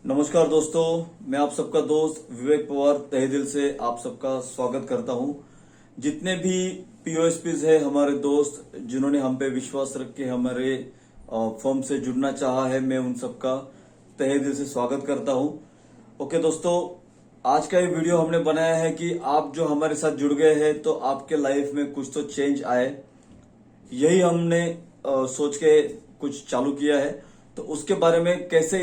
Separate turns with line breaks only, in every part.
नमस्कार दोस्तों, मैं आप सबका दोस्त विवेक पवार तहे दिल से आप सबका स्वागत करता हूं। जितने भी पीओएसपीज है हमारे दोस्त जिन्होंने हम पे विश्वास रख के हमारे फर्म से जुड़ना चाहा है, मैं उन सबका तहे दिल से स्वागत करता हूं। ओके दोस्तों, आज का ये वीडियो हमने बनाया है कि आप जो हमारे साथ जुड़ गए हैं तो आपके लाइफ में कुछ तो चेंज आए, यही हमने सोच के कुछ चालू किया है। तो उसके बारे में कैसे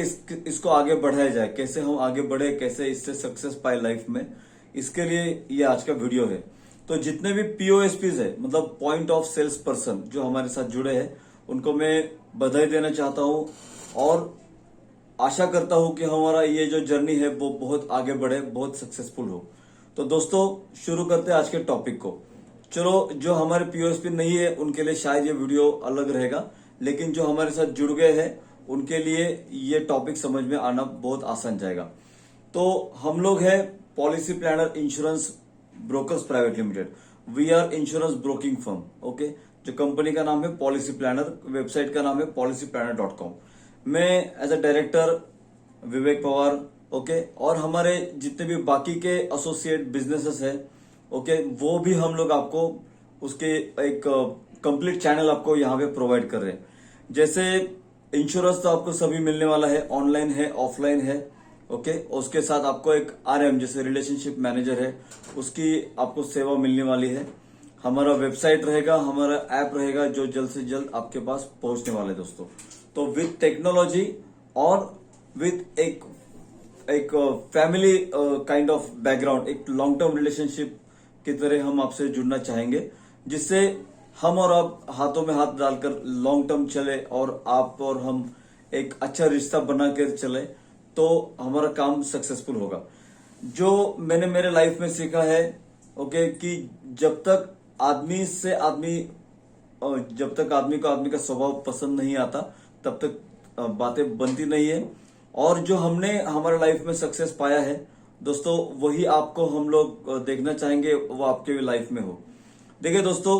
इसको आगे बढ़ाया जाए, कैसे हम आगे बढ़े, कैसे इससे सक्सेस पाए लाइफ में, इसके लिए ये आज का वीडियो है। तो जितने भी पीओएसपीज है, मतलब पॉइंट ऑफ सेल्स पर्सन जो हमारे साथ जुड़े हैं, उनको मैं बधाई देना चाहता हूं और आशा करता हूं कि हमारा ये जो जर्नी है वो बहुत आगे बढ़े, बहुत सक्सेसफुल हो। तो दोस्तों, शुरू करते हैं आज के टॉपिक को। चलो, जो हमारे पीओएसपी नहीं है उनके लिए शायद ये वीडियो अलग रहेगा, लेकिन जो हमारे साथ जुड़ गए हैं उनके लिए ये टॉपिक समझ में आना बहुत आसान जाएगा। तो हम लोग हैं Policy Planner insurance brokers private limited. We are insurance broking firm. Okay, जो कंपनी का नाम है पॉलिसी प्लानर, वेबसाइट का नाम है policyplanner.com। मैं as a director Vivek Pawar, okay, और हमारे जितने भी बाकी के एसोसिएट बिजनेसेस है, ओके, वो भी हम लोग आपको उसके एक कंप्लीट चैनल आपको यहाँ पे प्रोवाइड कर रहे हैं। जैसे इंश्योरेंस तो आपको सभी मिलने वाला है, ऑनलाइन है, ऑफलाइन है, ओके। उसके साथ आपको एक आरएम जैसे रिलेशनशिप मैनेजर है, उसकी आपको सेवा मिलने वाली है। हमारा वेबसाइट रहेगा, हमारा ऐप रहेगा जो जल्द से जल्द आपके पास पहुंचने वाला है दोस्तों। तो विथ टेक्नोलॉजी और विथ एक फैमिली काइंड ऑफ बैकग्राउंड, एक लॉन्ग टर्म रिलेशनशिप की तरह हम आपसे जुड़ना चाहेंगे, जिससे हम और आप हाथों में हाथ डालकर लॉन्ग टर्म चले और आप और हम एक अच्छा रिश्ता बना कर चले, तो हमारा काम सक्सेसफुल होगा। जो मैंने मेरे लाइफ में सीखा है, ओके, कि जब तक आदमी से आदमी जब तक आदमी को आदमी का स्वभाव पसंद नहीं आता तब तक बातें बनती नहीं है। और जो हमने हमारे लाइफ में सक्सेस पाया है दोस्तों, वही आपको हम लोग देखना चाहेंगे, वो आपके भी लाइफ में हो। देखिए दोस्तों,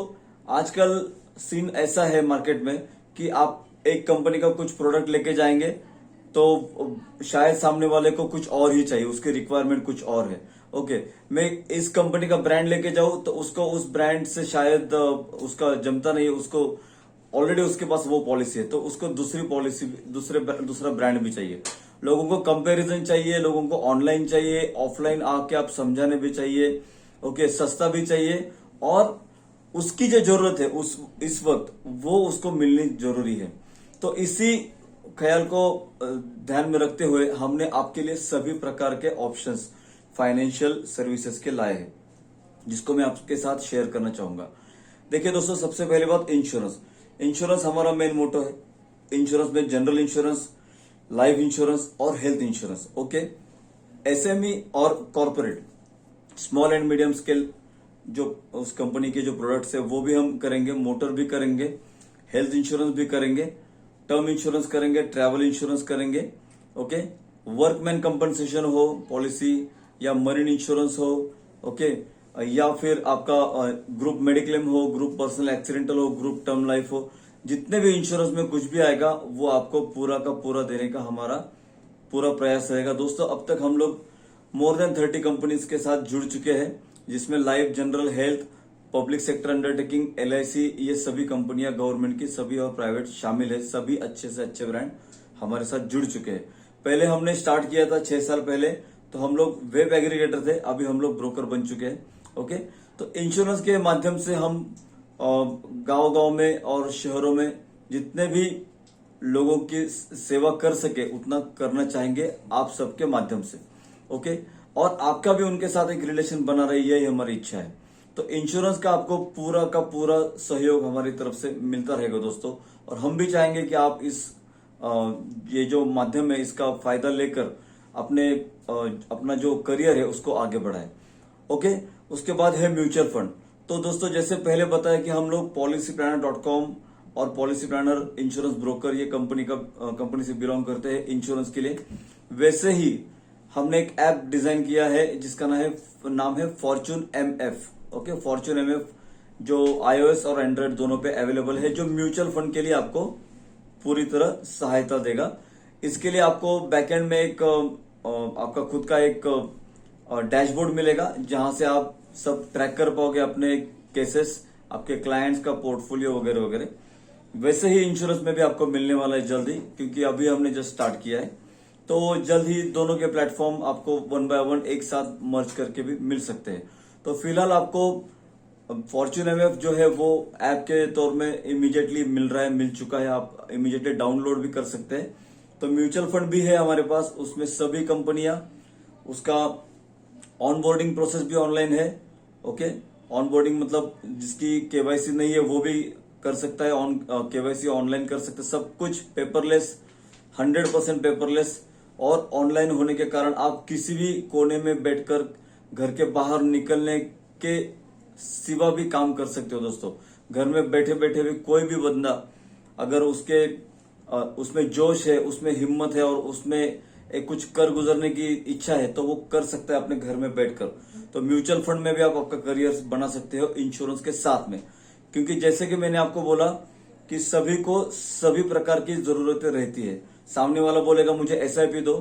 आजकल सीन ऐसा है मार्केट में कि आप एक कंपनी का कुछ प्रोडक्ट लेके जाएंगे तो शायद सामने वाले को कुछ और ही चाहिए, उसकी रिक्वायरमेंट कुछ और है। ओके, मैं इस कंपनी का ब्रांड लेके जाऊं तो उसको उस ब्रांड से शायद उसका जमता नहीं है, उसको ऑलरेडी उसके पास वो पॉलिसी है, तो उसको दूसरी पॉलिसी, दूसरा ब्रांड भी चाहिए। लोगों को कंपैरिजन चाहिए, लोगों को ऑनलाइन चाहिए, ऑफलाइन आके आप समझाने भी चाहिए, ओके, सस्ता भी चाहिए, और उसकी जो जरूरत है इस वक्त वो उसको मिलनी जरूरी है। तो इसी ख्याल को ध्यान में रखते हुए हमने आपके लिए सभी प्रकार के ऑप्शंस फाइनेंशियल सर्विसेज के लाए हैं, जिसको मैं आपके साथ शेयर करना चाहूंगा। देखिए दोस्तों, सबसे पहली बात इंश्योरेंस। इंश्योरेंस हमारा मेन मोटो है। इंश्योरेंस में जनरल इंश्योरेंस, लाइफ इंश्योरेंस और हेल्थ इंश्योरेंस, ओके। एसएमई और corporate, small and medium scale जो उस कंपनी के जो प्रोडक्ट्स है वो भी हम करेंगे, मोटर भी करेंगे, हेल्थ इंश्योरेंस भी करेंगे, टर्म इंश्योरेंस करेंगे, ट्रैवल इंश्योरेंस करेंगे, ओके। वर्कमैन कंपनसेशन हो पॉलिसी, या मरीन इंश्योरेंस हो, ओके, या फिर आपका ग्रुप मेडिक्लेम हो, ग्रुप पर्सनल एक्सीडेंटल हो, ग्रुप टर्म लाइफ हो, जितने भी इंश्योरेंस में कुछ भी आएगा वो आपको पूरा का पूरा देने का हमारा पूरा प्रयास रहेगा दोस्तों। अब तक हम लोग मोर देन 30 कंपनीज के साथ जुड़ चुके हैं, जिसमें life, general, health, public sector undertaking, LIC, ये सभी कंपनियां गवर्नमेंट की सभी और प्राइवेट शामिल है। सभी अच्छे से अच्छे ब्रांड हमारे साथ जुड़ चुके हैं। पहले हमने स्टार्ट किया था 6 साल पहले, तो हम लोग वेब एग्रीगेटर थे, अभी हम लोग ब्रोकर बन चुके हैं, ओके। तो इंश्योरेंस के माध्यम से हम गांव गांव में और शहरों में जितने भी लोगों की सेवा कर सके उतना करना चाहेंगे आप सबके माध्यम से, ओके। और आपका भी उनके साथ एक रिलेशन बना रही, यही हमारी इच्छा है। तो इंश्योरेंस का आपको पूरा का पूरा सहयोग हमारी तरफ से मिलता रहेगा दोस्तों, और हम भी चाहेंगे कि आप इस ये जो माध्यम है इसका फायदा लेकर अपना जो करियर है उसको आगे बढ़ाएं, ओके। उसके बाद है म्यूचुअल फंड। तो दोस्तों, जैसे पहले बताया कि हम लोग policyplanner.com और पॉलिसी प्लानर इंश्योरेंस ब्रोकर, ये कंपनी से बिलोंग करते हैं इंश्योरेंस के लिए। वैसे ही हमने एक ऐप डिजाइन किया है जिसका नाम है Fortune MF, okay. Fortune MF जो iOS और एंड्रॉइड दोनों पे अवेलेबल है, जो म्यूचुअल फंड के लिए आपको पूरी तरह सहायता देगा। इसके लिए आपको बैकएंड में एक आपका खुद का एक डैशबोर्ड मिलेगा, जहां से आप सब ट्रैक कर पाओगे अपने केसेस, आपके क्लाइंट्स का पोर्टफोलियो वगैरह वगैरह। वैसे ही इंश्योरेंस में भी आपको मिलने वाला है जल्दी, क्योंकि अभी हमने जस्ट स्टार्ट किया है। तो जल्द ही दोनों के प्लेटफॉर्म आपको 1 बाय 1 एक साथ मर्ज करके भी मिल सकते हैं। तो फिलहाल आपको फॉर्च्यून एमएफ जो है वो ऐप के तौर में इमीडिएटली मिल रहा है, मिल चुका है, आप इमीडिएटली डाउनलोड भी कर सकते हैं। तो म्यूचुअल फंड भी है हमारे पास, उसमें सभी कंपनियां, उसका ऑनबोर्डिंग प्रोसेस भी ऑनलाइन है। ओके, ऑनबोर्डिंग मतलब जिसकी केवाईसी नहीं है वो भी कर सकता है, केवाईसी ऑनलाइन कर सकते हैं, सब कुछ पेपरलेस, 100% पेपरलेस। और ऑनलाइन होने के कारण आप किसी भी कोने में बैठकर घर के बाहर निकलने के सिवा भी काम कर सकते हो दोस्तों। घर में बैठे बैठे भी कोई भी बंदा अगर उसमें जोश है, उसमें हिम्मत है और उसमें एक कुछ कर गुजरने की इच्छा है, तो वो कर सकता है अपने घर में बैठकर। तो म्यूचुअल फंड में भी आप आपका करियर बना सकते हो इंश्योरेंस के साथ में, क्योंकि जैसे कि मैंने आपको बोला कि सभी को सभी प्रकार की जरूरतें रहती है। सामने वाला बोलेगा मुझे एसआईपी दो,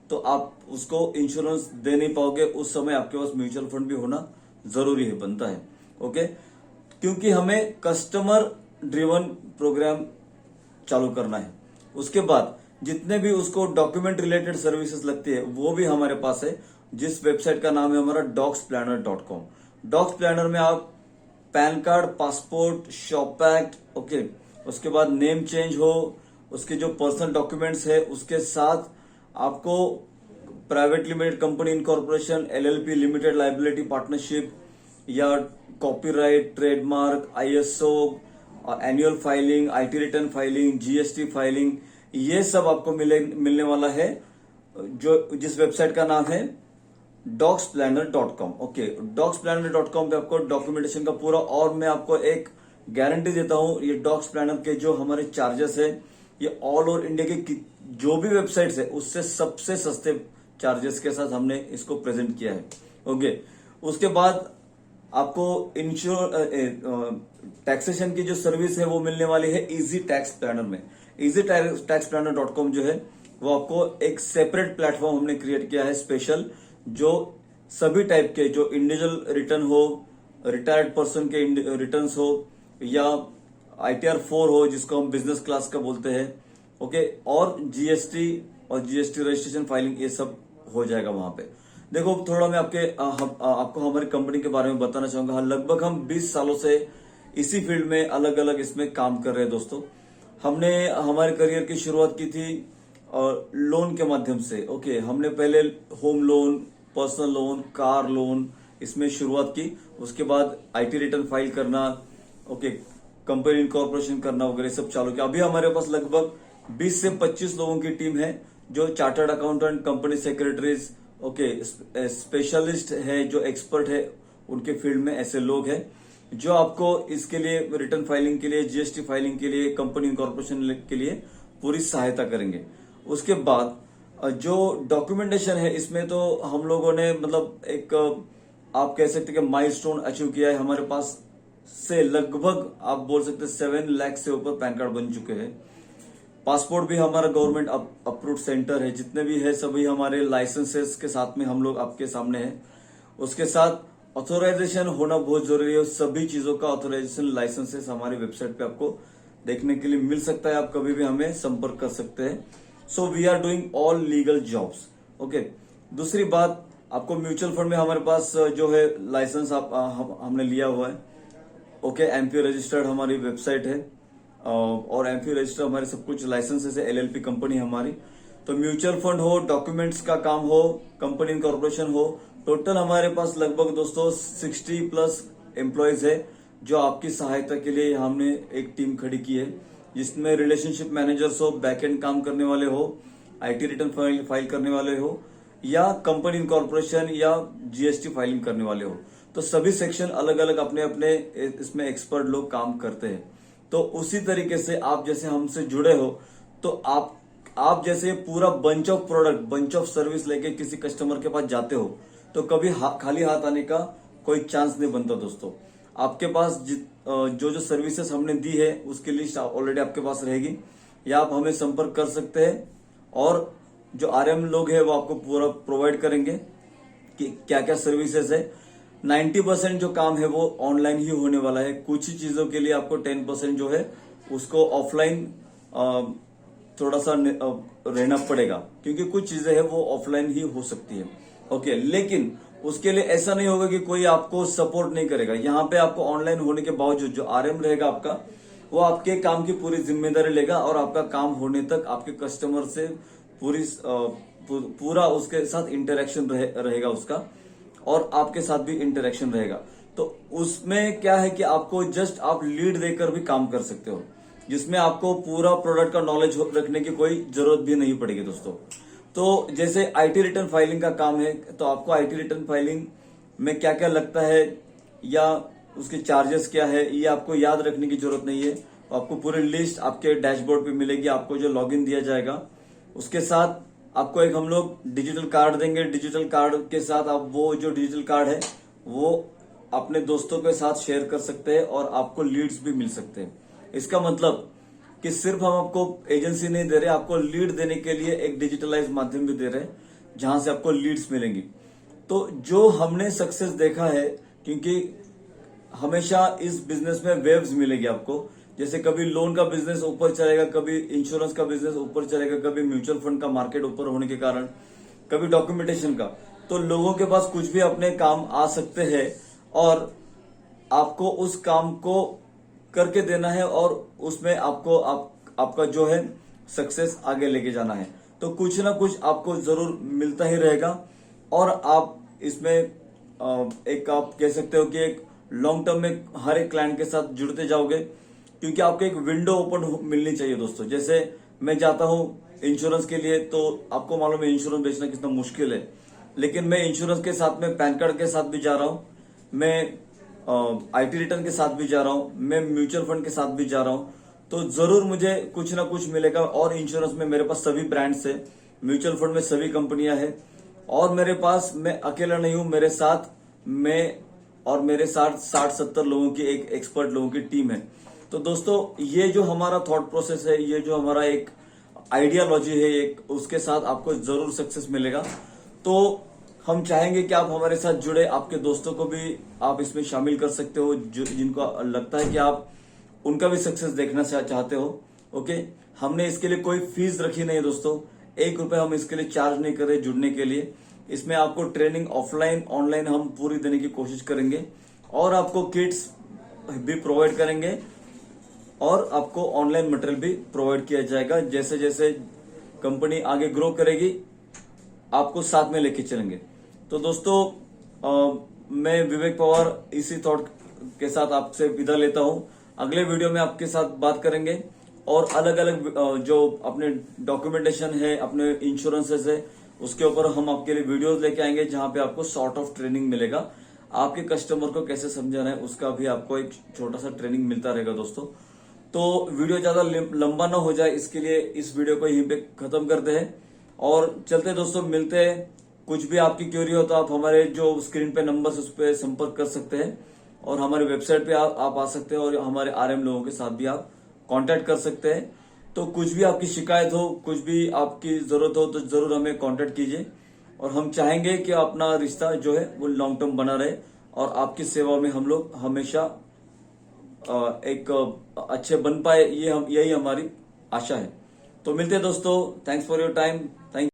तो आप उसको इंश्योरेंस दे नहीं पाओगे, उस समय आपके पास म्यूचुअल फंड भी होना जरूरी है, बनता है। ओके, क्योंकि हमें कस्टमर ड्रिवन प्रोग्राम चालू करना है। उसके बाद जितने भी उसको डॉक्यूमेंट रिलेटेड सर्विसेज लगती है वो भी हमारे पास है, जिस वेबसाइट का नाम है हमारा docspanner.com। डॉक्स प्लानर में आप pan card, passport, shop act, okay, उसके बाद नेम चेंज हो, उसके जो पर्सनल डॉक्यूमेंट्स है, उसके साथ आपको private limited company incorporation, LLP, limited liability partnership, या copyright, trademark, ISO, annual filing, IT return filing, GST filing, ये सब आपको मिलने वाला है, जिस वेबसाइट का नाम है docspanner.com। ओके, docspanner.com पे आपको डॉक्यूमेंटेशन का पूरा, और मैं आपको एक गारंटी देता हूं, ये डॉक्स प्लानर के जो हमारे चार्जेस है, ये ऑल ओवर इंडिया की जो भी वेबसाइट्स है उससे सबसे सस्ते चार्जेस के साथ हमने इसको प्रेजेंट किया है। ओके, उसके बाद आपको टैक्सेशन की जो सर्विस है वो मिलने वाली है इजी टैक्स प्लानर में। इजी टैक्स प्लानर.com जो है वो आपको एक सेपरेट प्लेटफॉर्म हमने क्रिएट किया है स्पेशल, जो सभी टाइप के, जो इंडिविजुअल रिटर्न हो, रिटायर्ड पर्सन के रिटर्न हो, या ITR 4 हो जिसको हम बिजनेस क्लास का बोलते हैं, ओके, और जीएसटी और जीएसटी रजिस्ट्रेशन फाइलिंग, ये सब हो जाएगा वहां पे। देखो, थोड़ा मैं आपको हमारी कंपनी के बारे में बताना चाहूंगा। लगभग हम 20 सालों से इसी फील्ड में अलग अलग इसमें काम कर रहे हैं दोस्तों। हमने हमारे करियर की शुरुआत की थी लोन के माध्यम से। ओके, हमने पहले home loan, personal loan, car loan, इसमें शुरुआत की। उसके बाद आईटी रिटर्न फाइल करना, ओके, कंपनी इनकॉर्पोरेशन करना वगैरह सब चालू किया। अभी हमारे पास लगभग 20 से 25 लोगों की टीम है, जो chartered accountant, company secretaries, okay, specialist है, जो एक्सपर्ट है उनके फील्ड में, ऐसे लोग हैं जो आपको इसके लिए, रिटर्न फाइलिंग के लिए, जीएसटी फाइलिंग के लिए, कंपनी इनकॉर्पोरेशन के लिए पूरी सहायता करेंगे। उसके बाद जो डॉक्यूमेंटेशन है, इसमें तो हम लोगों ने मतलब एक आप कह सकते हैं कि माइलस्टोन अचीव किया है। हमारे पास से लगभग आप बोल सकते हैं 7 लाख से ऊपर पैन कार्ड बन चुके हैं। पासपोर्ट भी हमारा गवर्नमेंट अप्रूव्ड सेंटर है, जितने भी है सभी हमारे लाइसेंसेस के साथ में हम लोग आपके सामने हैं। उसके साथ ऑथोराइजेशन होना बहुत जरूरी है, सभी चीजों का ऑथोराइजेशन, लाइसेंसेस हमारी वेबसाइट पे आपको देखने के लिए मिल सकता है। आप कभी भी हमें संपर्क कर सकते हैं। So we are doing all legal jobs. Okay, दूसरी बात, आपको म्यूचुअल फंड में हमारे पास जो है लाइसेंस हमने लिया हुआ है। ओके, एमपी रजिस्टर्ड हमारी वेबसाइट है, और एमपी रजिस्टर्ड हमारे सब कुछ लाइसेंसेस है, एलएलपी कंपनी हमारी। तो म्यूचुअल फंड हो, डॉक्यूमेंट्स का काम हो, कंपनी इनकॉर्पोरेशन हो, टोटल हमारे पास लगभग दोस्तों 60+ एम्प्लॉयज है, जो आपकी सहायता के लिए हमने एक टीम खड़ी की है, जिसमें रिलेशनशिप मैनेजर्स हो, बैकएंड काम करने वाले हो, आईटी रिटर्न फाइल करने वाले हो, या कंपनी इनकॉर्पोरेशन या जीएसटी फाइलिंग करने वाले हो। तो सभी सेक्शन अलग अलग अपने अपने इसमें एक्सपर्ट लोग काम करते हैं। तो उसी तरीके से आप जैसे हमसे जुड़े हो, तो आप जैसे पूरा bunch of product, bunch of service लेके किसी कस्टमर के पास जाते हो, तो कभी खाली हाथ आने का कोई चांस नहीं बनता दोस्तों। आपके पास जो सर्विसेज हमने दी है उसकी लिस्ट ऑलरेडी आपके पास रहेगी, या आप हमें संपर्क कर सकते हैं। और जो आरएम लोग हैं वो आपको पूरा प्रोवाइड करेंगे कि क्या क्या सर्विसेज है। 90% जो काम है वो ऑनलाइन ही होने वाला है। कुछ ही चीजों के लिए आपको 10% जो है उसको ऑफलाइन थोड़ा सा रहना पड़ेगा, क्योंकि कुछ चीजें हैं वो ऑफलाइन ही हो सकती है। ओके, लेकिन उसके लिए ऐसा नहीं होगा कि कोई आपको सपोर्ट नहीं करेगा। यहाँ पे आपको ऑनलाइन होने के बावजूद जो आरएम रहेगा आपका, वो आपके काम की पूरी जिम्मेदारी लेगा और आपका काम होने तक आपके कस्टमर से पूरा उसके साथ इंटरेक्शन रहेगा उसका, और आपके साथ भी इंटरेक्शन रहेगा। तो उसमें क्या है कि आपको जस्ट आप लीड देकर भी काम कर सकते हो, जिसमें आपको पूरा प्रोडक्ट का नॉलेज रखने की कोई जरूरत भी नहीं पड़ेगी दोस्तों। तो जैसे आईटी रिटर्न फाइलिंग का काम है, तो आपको आईटी रिटर्न फाइलिंग में क्या क्या लगता है या उसके चार्जेस क्या है, ये आपको याद रखने की जरूरत नहीं है। आपको पूरी लिस्ट आपके डैशबोर्ड पे मिलेगी। आपको जो लॉगिन दिया जाएगा उसके साथ आपको एक हम लोग डिजिटल कार्ड देंगे। डिजिटल कार्ड के साथ आप वो जो डिजिटल कार्ड है वो अपने दोस्तों के साथ शेयर कर सकते हैं और आपको लीड्स भी मिल सकते हैं। इसका मतलब कि सिर्फ हम आपको एजेंसी नहीं दे रहे, आपको लीड देने के लिए एक डिजिटलाइज माध्यम भी दे रहे हैं जहां से आपको लीड्स मिलेंगी। तो जो हमने सक्सेस देखा है, क्योंकि हमेशा इस बिजनेस में वेव्स मिलेगी आपको। जैसे कभी लोन का बिजनेस ऊपर चलेगा, कभी इंश्योरेंस का बिजनेस ऊपर चलेगा, कभी म्यूचुअल फंड का मार्केट ऊपर होने के कारण, कभी डॉक्यूमेंटेशन का। तो लोगों के पास कुछ भी अपने काम आ सकते हैं और आपको उस काम को करके देना है और उसमें आपको आपका जो है सक्सेस आगे लेके जाना है। तो कुछ ना कुछ आपको जरूर मिलता ही रहेगा और आप इसमें एक आप कह सकते हो कि एक लॉन्ग टर्म में हर एक क्लाइंट के साथ जुड़ते जाओगे, क्योंकि आपको एक विंडो ओपन मिलनी चाहिए दोस्तों। जैसे मैं जाता हूं इंश्योरेंस के लिए, तो आपको मालूम है इंश्योरेंस बेचना कितना मुश्किल है, लेकिन मैं इंश्योरेंस के साथ में पैन कार्ड के साथ भी जा रहा हूं, मैं आईटी रिटर्न के साथ भी जा रहा हूं, मैं म्यूचुअल फंड के साथ भी जा रहा हूं। तो जरूर मुझे कुछ ना कुछ मिलेगा। और इंश्योरेंस में मेरे पास सभी ब्रांड्स है, म्यूचुअल फंड में सभी कंपनियां हैं, और मेरे पास मैं अकेला नहीं हूं, मेरे साथ मेरे साथ 60-70 लोगों की एक एक्सपर्ट लोगों की टीम है। तो दोस्तों ये जो हमारा थॉट प्रोसेस है, ये जो हमारा एक आइडियालॉजी है, एक उसके साथ आपको जरूर सक्सेस मिलेगा। तो हम चाहेंगे कि आप हमारे साथ जुड़े, आपके दोस्तों को भी आप इसमें शामिल कर सकते हो जिनको लगता है कि आप उनका भी सक्सेस देखना चाहते हो। ओके, हमने इसके लिए कोई फीस रखी नहीं दोस्तों, ₹1 हम इसके लिए चार्ज नहीं कर रहे जुड़ने के लिए। इसमें आपको ट्रेनिंग ऑफलाइन ऑनलाइन हम पूरी देने की कोशिश करेंगे और आपको किट्स भी प्रोवाइड करेंगे और आपको ऑनलाइन मटेरियल भी प्रोवाइड किया जाएगा। जैसे जैसे कंपनी आगे ग्रो करेगी आपको साथ में लेके चलेंगे। तो दोस्तों मैं विवेक पवार इसी थॉट के साथ आपसे विदा लेता हूं। अगले वीडियो में आपके साथ बात करेंगे और अलग अलग जो अपने डॉक्यूमेंटेशन है, अपने इंश्योरेंसेस है, उसके ऊपर हम आपके लिए वीडियोस लेके आएंगे जहां पे आपको सॉर्ट ऑफ ट्रेनिंग मिलेगा। आपके कस्टमर को कैसे समझाना है उसका भी आपको एक छोटा सा ट्रेनिंग मिलता रहेगा दोस्तों। तो वीडियो ज्यादा लंबा ना हो जाए, इसके लिए इस वीडियो को यहीं पे खत्म करते हैं और चलते दोस्तों, मिलते हैं। कुछ भी आपकी क्वेरी हो तो आप हमारे जो स्क्रीन पे नंबर उस पर संपर्क कर सकते हैं और हमारे वेबसाइट पे आप आ सकते हैं और हमारे आरएम लोगों के साथ भी आप कांटेक्ट कर सकते हैं। तो कुछ भी आपकी शिकायत हो, कुछ भी आपकी जरूरत हो तो जरूर हमें कांटेक्ट कीजिए और हम चाहेंगे कि अपना रिश्ता जो है वो लॉन्ग टर्म बना रहे और आपकी सेवा में हम लोग हमेशा एक अच्छे बन पाए, यही हमारी आशा है। तो मिलते हैं दोस्तों, thanks for your time. Thank